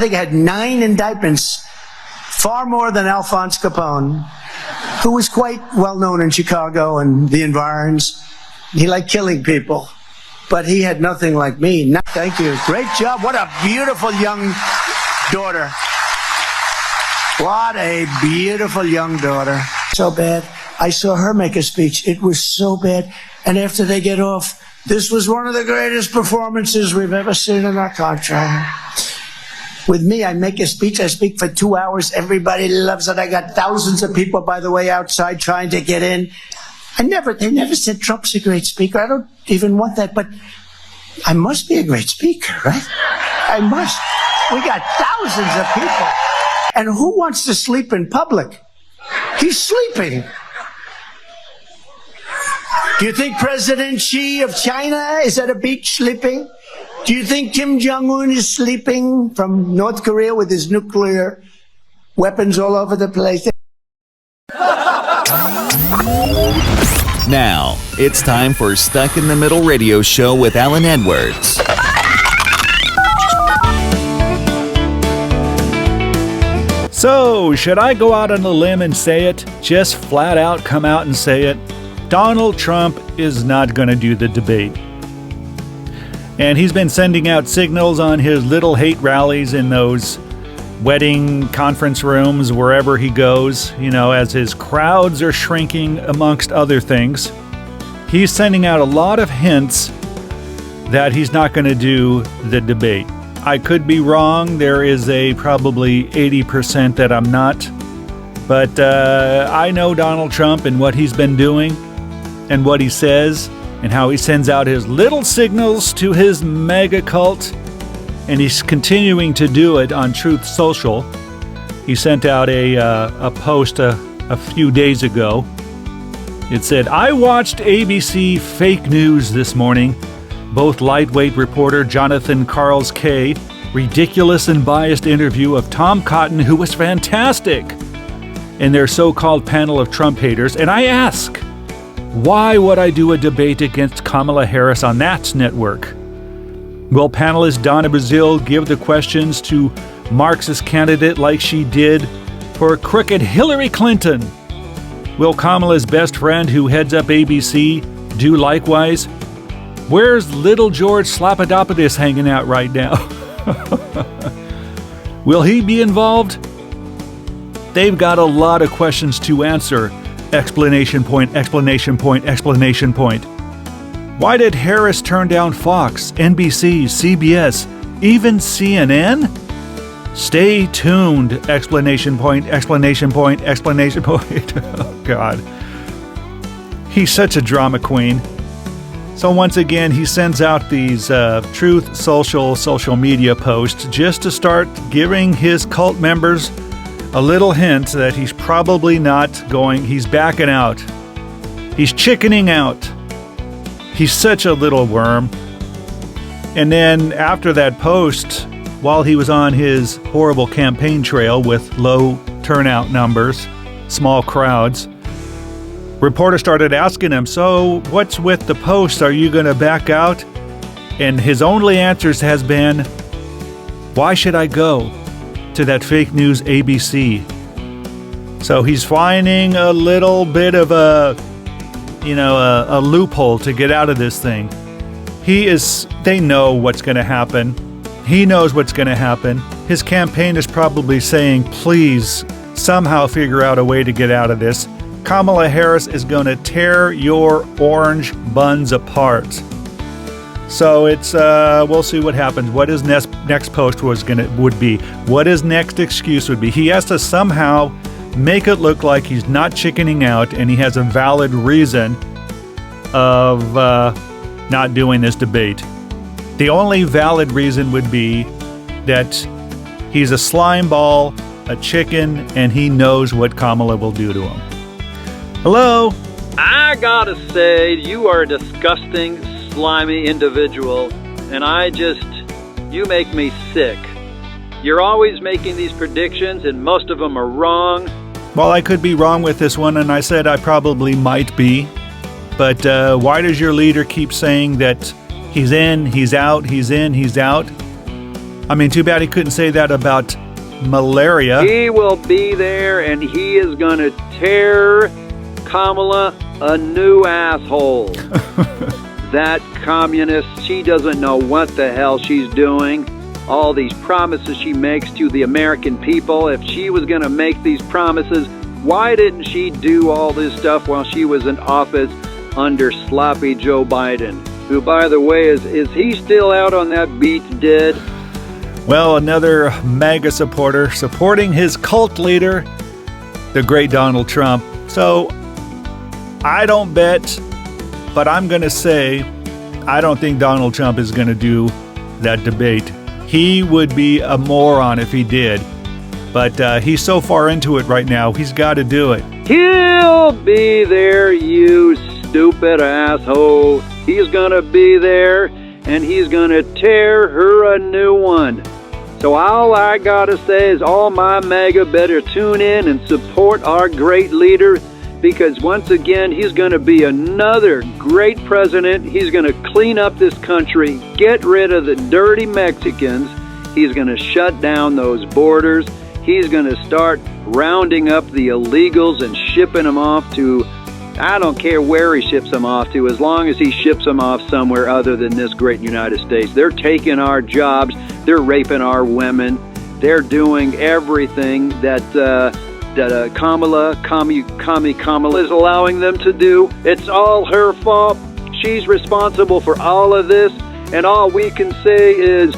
think I had 9 indictments, far more than Alphonse Capone, who was quite well known in Chicago and the environs. He liked killing people, but he had nothing like me. No, thank you. Great job. What a beautiful young daughter. What a beautiful young daughter. So bad. I saw her make a speech. It was so bad. And after they get off, this was one of the greatest performances we've ever seen in our country. With me, I make a speech. I speak for 2 hours. Everybody loves it. I got thousands of people, by the way, outside trying to get in. They never said Trump's a great speaker. I don't even want that, but I must be a great speaker, right? I must. We got thousands of people. And who wants to sleep in public? He's sleeping. Do you think President Xi of China is at a beach sleeping? Do you think Kim Jong-un is sleeping from North Korea with his nuclear weapons all over the place? Now, it's time for Stuck in the Middle Radio Show with Alan Edwards. So, should I go out on a limb and say it? Just flat out come out and say it? Donald Trump is not going to do the debate. And he's been sending out signals on his little hate rallies in those wedding conference rooms, wherever he goes, as his crowds are shrinking, amongst other things. He's sending out a lot of hints that he's not going to do the debate. I could be wrong. There is probably 80% that I'm not. But I know Donald Trump and what he's been doing and what he says and how he sends out his little signals to his mega cult. And he's continuing to do it on Truth Social. He sent out a post a few days ago. It said, "I watched ABC fake news this morning. Both lightweight reporter Jonathan Karl's K. ridiculous and biased interview of Tom Cotton, who was fantastic, and their so-called panel of Trump haters. And I ask, why would I do a debate against Kamala Harris on that network? Will panelist Donna Brazile give the questions to Marxist candidate like she did for crooked Hillary Clinton? Will Kamala's best friend who heads up ABC do likewise? Where's little George Slapadopoulos hanging out right now? Will he be involved? They've got a lot of questions to answer. Explanation point, explanation point, explanation point. Why did Harris turn down Fox, NBC, CBS, even CNN? Stay tuned, explanation point, explanation point, explanation point. Oh, God. He's such a drama queen. So once again, he sends out these Truth social media posts just to start giving his cult members a little hint that he's probably not going, he's backing out. He's chickening out. He's such a little worm. And then after that post, while he was on his horrible campaign trail with low turnout numbers, small crowds, reporters started asking him, so what's with the post? Are you going to back out? And his only answers has been, why should I go to that fake news ABC? So he's finding a little bit of a loophole to get out of this thing. They know what's going to happen. He knows what's going to happen. His campaign is probably saying, please somehow figure out a way to get out of this. Kamala Harris is going to tear your orange buns apart. So it's we'll see what happens. What his next post would be. What his next excuse would be. He has to somehow make it look like he's not chickening out and he has a valid reason of not doing this debate. The only valid reason would be that he's a slime ball, a chicken, and he knows what Kamala will do to him. Hello? I gotta say, you are a disgusting, slimy individual, and you make me sick. You're always making these predictions, and most of them are wrong. Well, I could be wrong with this one, and I said I probably might be. But why does your leader keep saying that he's in, he's out, he's in, he's out? I mean, too bad he couldn't say that about malaria. He will be there, and he is going to tear Kamala a new asshole. That communist, she doesn't know what the hell she's doing. All these promises she makes to the American people. If she was going to make these promises, why didn't she do all this stuff while she was in office under sloppy Joe Biden? Who, by the way, is he still out on that beach dead? Well, another MAGA supporter supporting his cult leader, the great Donald Trump. So, I don't bet, but I'm going to say I don't think Donald Trump is going to do that debate. He would be a moron if he did. But he's so far into it right now, he's got to do it. He'll be there, you stupid asshole. He's gonna be there, and he's gonna tear her a new one. So all I gotta say is all my MAGA better tune in and support our great leader, because once again, he's gonna be another great president. He's gonna clean up this country, get rid of the dirty Mexicans. He's gonna shut down those borders. He's gonna start rounding up the illegals and shipping them off to, I don't care where he ships them off to, as long as he ships them off somewhere other than this great United States. They're taking our jobs. They're raping our women. They're doing everything that Kamala is allowing them to do. It's all her fault. She's responsible for all of this. And all we can say is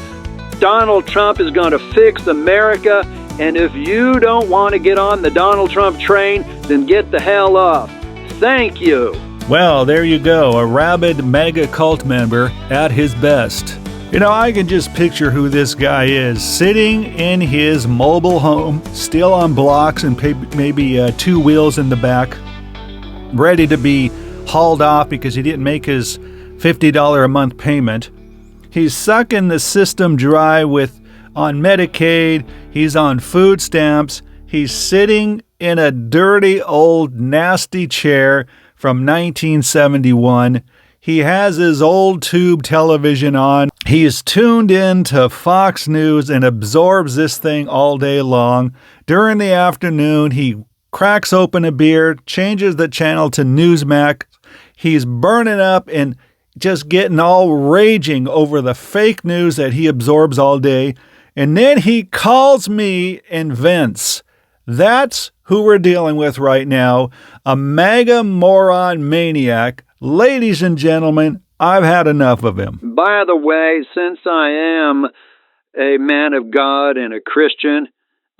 Donald Trump is going to fix America. And if you don't want to get on the Donald Trump train, then get the hell off. Thank you. Well, there you go. A rabid MAGA cult member at his best. You know, I can just picture who this guy is, sitting in his mobile home, still on blocks and maybe 2 wheels in the back, ready to be hauled off because he didn't make his $50 a month payment. He's sucking the system dry on Medicaid. He's on food stamps. He's sitting in a dirty, old, nasty chair from 1971. He has his old tube television on. He's tuned in to Fox News and absorbs this thing all day long. During the afternoon, he cracks open a beer, changes the channel to Newsmax. He's burning up and just getting all raging over the fake news that he absorbs all day. And then he calls me and vents. That's who we're dealing with right now, a MAGA moron maniac. Ladies and gentlemen, I've had enough of him. By the way, since I am a man of God and a Christian,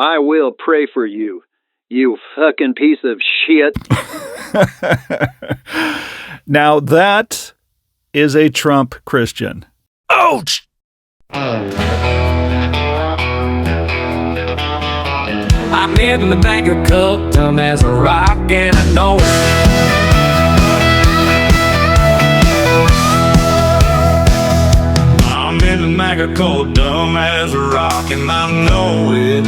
I will pray for you, you fucking piece of shit. Now that is a Trump Christian. Ouch! I'm in the bank of cup, dumb as a rock, and I know it. I'm in the bank of cold, dumb as a rock, and I know it.